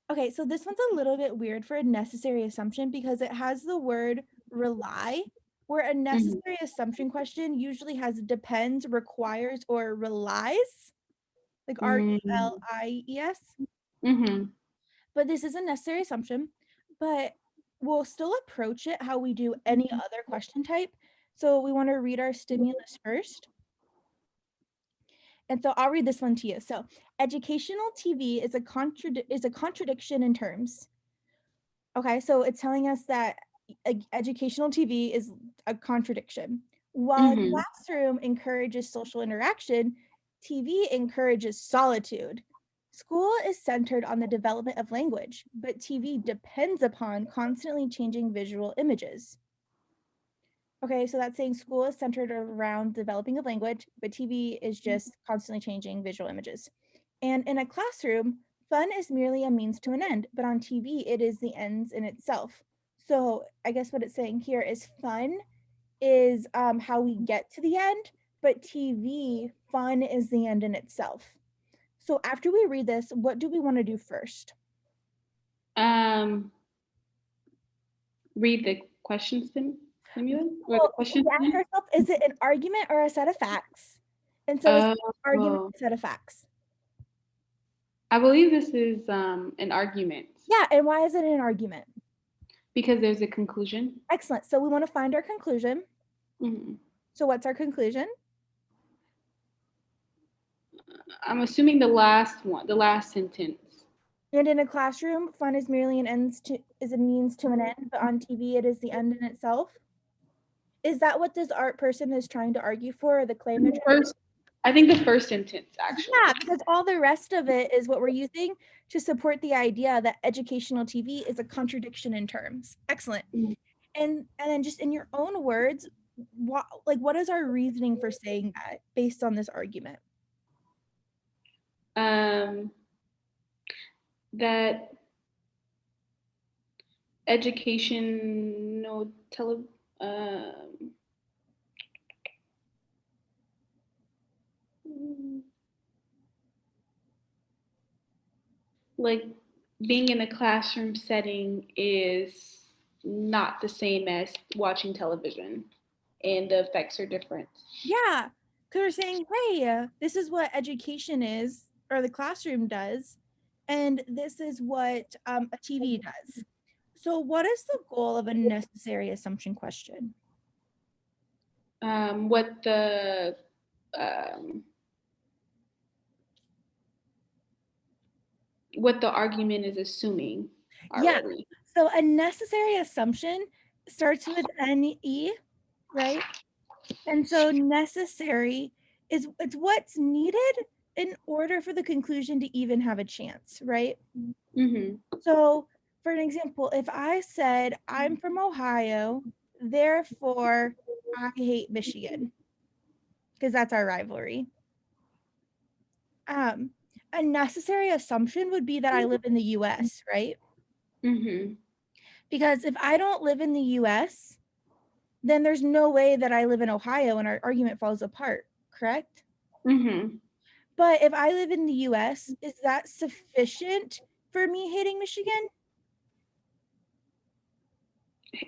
Okay, so this one's a little bit weird for a necessary assumption because it has the word rely, where a Mhm. necessary assumption question usually has depends, requires, or relies, like Mm. RELIES. Mhm. But this is a necessary assumption, but we'll still approach it how we do any other question type. So we want to read our stimulus first. And so I'll read this one to you. So educational TV is a contradiction in terms. Okay, so it's telling us that educational TV is a contradiction. While a Mhm. classroom encourages social interaction, TV encourages solitude. School is centered on the development of language, but TV depends upon constantly changing visual images. Okay, so that's saying school is centered around developing of language, but TV is just constantly changing visual images. And in a classroom, fun is merely a means to an end, but on TV, it is the ends in itself. So I guess what it's saying here is fun is how we get to the end, but TV, fun is the end in itself. So after we read this, what do we want to do first? Um, read the question stimulus or the Well, question we ask stimulus? ourselves, is it an argument or a set of facts? And so is it an argument Oh, or a set of facts? I believe this is an argument Yeah, and why is it an argument? because there's a conclusion. Excellent. So we want to find our conclusion. Mhm. So what's our conclusion? I'm assuming the last one, the last sentence. And in a classroom, fun is merely an ends to is a means to an end, but on TV it is the end in itself. Is that what this art person is trying to argue for, or the claim they're The trying first, I think the first sentence to? actually. Yeah, because all the rest of it is what we're using to support the idea that educational TV is a contradiction in terms. Excellent. Mhm. And then just in your own words, what is our reasoning for saying that based on this argument? Um, that educational tele, um, like being in a classroom setting is not the same as watching television, and the effects are different. Yeah, because we're saying, hey, this is what education is, or the classroom does, and this is what a TV does. So, what is the goal of a necessary assumption question? Um, what the um, what the argument is assuming Yeah, already. so a necessary assumption starts with NE, right? And so necessary is it's what's needed in order for the conclusion to even have a chance, right? Mm-hmm. So, for an example, if I said, I'm from Ohio, therefore I hate Michigan, because that's our rivalry. Um, a necessary assumption would be that I live in the US, right? Mm-hmm. Because if I don't live in the US, then there's no way that I live in Ohio and our argument falls apart, correct? Mm-hmm. But if I live in the US, is that sufficient for me hating Michigan?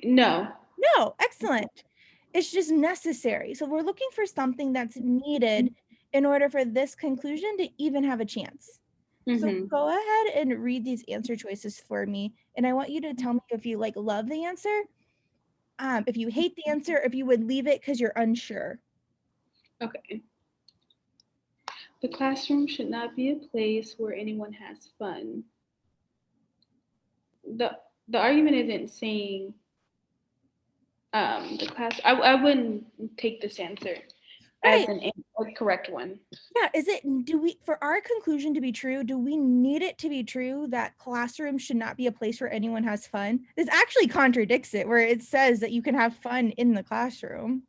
No. No, excellent. It's just necessary. So we're looking for something that's needed in order for this conclusion to even have a chance. So Mm-hmm. go ahead and read these answer choices for me. And I want you to tell me if you like love the answer, if you hate the answer, if you would leave it because you're unsure. Okay. The classroom should not be a place where anyone has fun. The argument isn't saying the class. I wouldn't take this answer as Right. a correct one. Yeah. Is it, do we, for our conclusion to be true, do we need it to be true that classroom should not be a place where anyone has fun? This actually contradicts it, where it says that you can have fun in the classroom.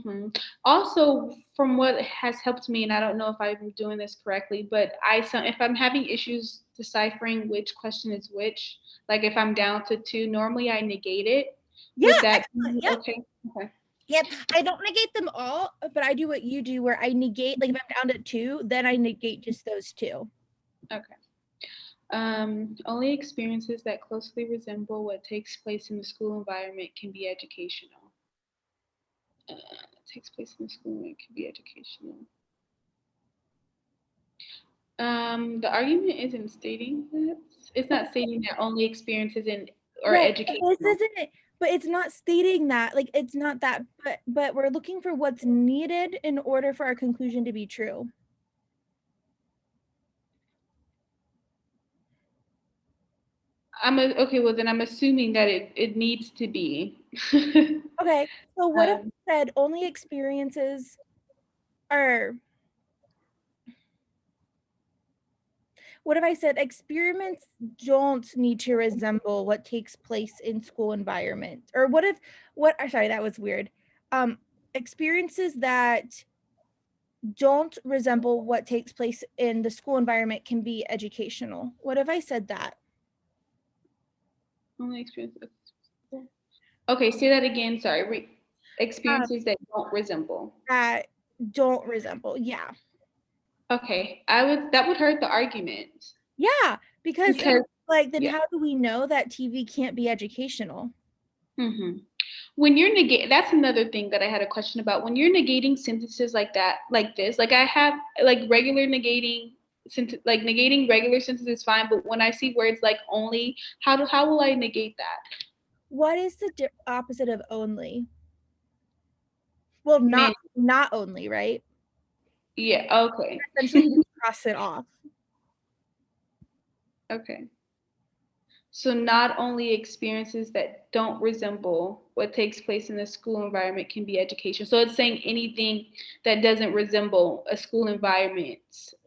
Hmm. Also, from what has helped me, and I don't know if I'm doing this correctly, but if I'm having issues deciphering which question is which, like if I'm down to two, normally I negate it. Yeah, Would that excellent. be Yep. okay? Okay. Yep. I don't negate them all, but I do what you do where I negate, like if I'm down to two, then I negate just those two. Okay. Only experiences that closely resemble what takes place in the school environment can be educational. Takes place in the school environment can be educational. The argument isn't stating that. It's not stating that only experiences in or Right, but educational. this isn't but it's not stating that, like, it's not that, but we're looking for what's needed in order for our conclusion to be true. Okay, well then I'm assuming that it needs to be. Okay, so what if um, I said only experiences are what if I said experiments don't need to resemble what takes place in school environment? Or what if sorry, that was weird. Experiences that don't resemble what takes place in the school environment can be educational. What if I said that? only experiences. Okay, say that again. Sorry. Um, Experiences that don't resemble. that don't resemble. Yeah. Okay, that would hurt the argument Yeah, because because like then yeah. how do we know that TV can't be educational? hmm When you're that's another thing that I had a question about. When you're negating sentences like that, like this, like I have like regular negating like negating regular sentences is fine, but when I see words like only, how will I negate that? What is the opposite of only? Well, Man, not only, right? yeah, okay. Essentially, you just cross it off. Okay. So not only experiences that don't resemble what takes place in the school environment can be education. So it's saying anything that doesn't resemble a school environment.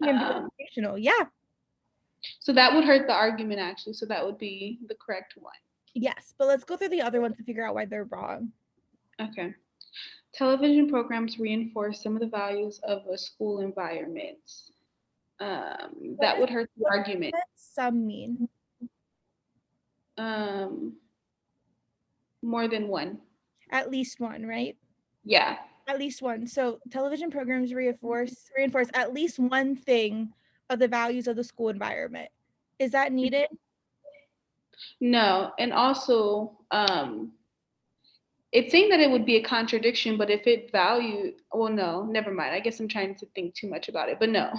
Can be educational. Yeah. So that would hurt the argument actually. So that would be the correct one. Yes, but let's go through the other ones to figure out why they're wrong. Okay. Television programs reinforce some of the values of a school environment. That would hurt the What argument. does some mean? Um, more than one. At least one, right? Yeah. At least one. So television programs reinforce at least one thing of the values of the school environment. Is that needed? No. And also, it's saying that it would be a contradiction, but if it valued, well, no, never mind. I guess I'm trying to think too much about it, but no.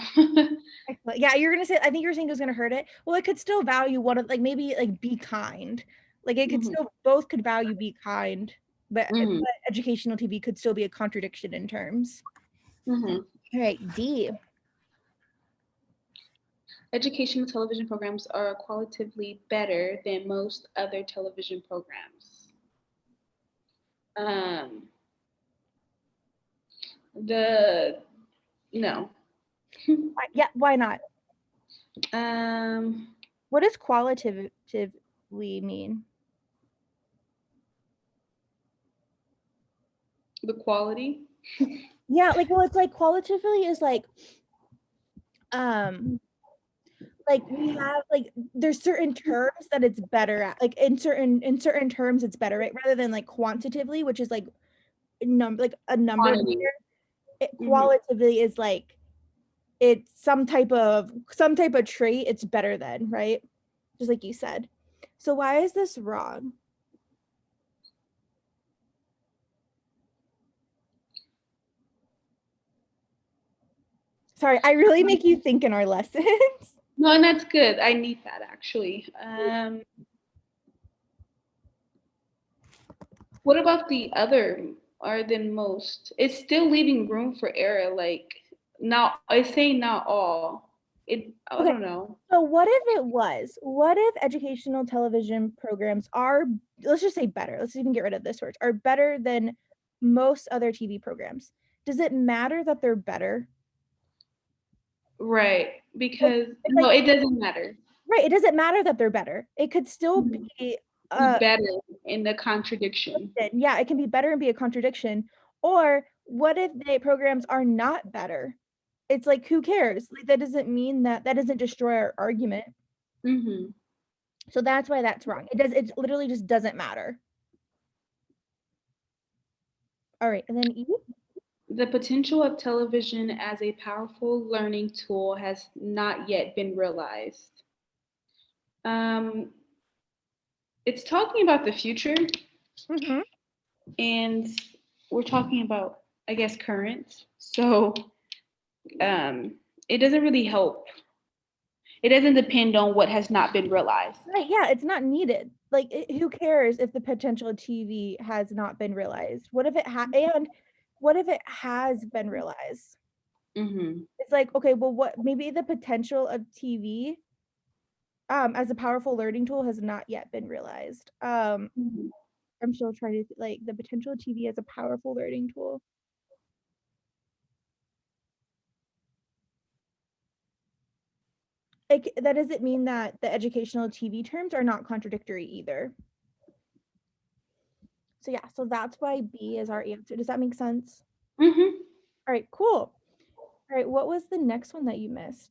Excellent. Yeah, you're gonna say. I think you're saying it was gonna hurt it. Well, it could still value one of like maybe like be kind. Like it could hmm still both could value be kind, hmm but educational TV could still be a contradiction in terms. hmm All right, D. Educational television programs are qualitatively better than most other television programs. Um, the no. Yeah, why not? um, What does qualitatively mean? the quality. Yeah, like well, it's like qualitatively is um like we have like there's certain terms that it's better at. Like in certain terms it's better, right? Rather than like quantitatively, which is like like a number Quantity. meter. It hmm qualitatively is like it's some type of trait it's better than, right? Just like you said. So why is this wrong? Sorry, I really make you think in our lessons. No, and that's good. I need that actually. What about the other are than most? It's still leaving room for error. Like not, it's saying not all. I Okay, don't know. so what if it was? What if educational television programs are, let's just say better, let's even get rid of this word, are better than most other TV programs? Does it matter that they're better? Right, Like, because it's no, like, it doesn't matter. right, it doesn't matter that they're better. It could still Mhm. be, Be better in the contradiction. yeah, it can be better and be a contradiction. Or what if the programs are not better? It's like, who cares? Like, that doesn't mean that doesn't destroy our argument. hmm So that's why that's wrong. It literally just doesn't matter. All right, and then E. The potential of television as a powerful learning tool has not yet been realized. Um, it's talking about the future, Mhm. and we're talking about, I guess, current. So um, it doesn't really help. It doesn't depend on what has not been realized. Right, yeah, it's not needed. Like, who cares if the potential of TV has not been realized? What if it and what if it has been realized? Mm-hmm. It's like, okay, well, what maybe the potential of TV as a powerful learning tool has not yet been realized. Mm-hmm. I'm still trying to like the potential of TV as a powerful learning tool. Like, that doesn't mean that the educational TV terms are not contradictory either. So yeah, so that's why B is our answer. Does that make sense? Mm-hmm. All right, cool. All right, what was the next one that you missed?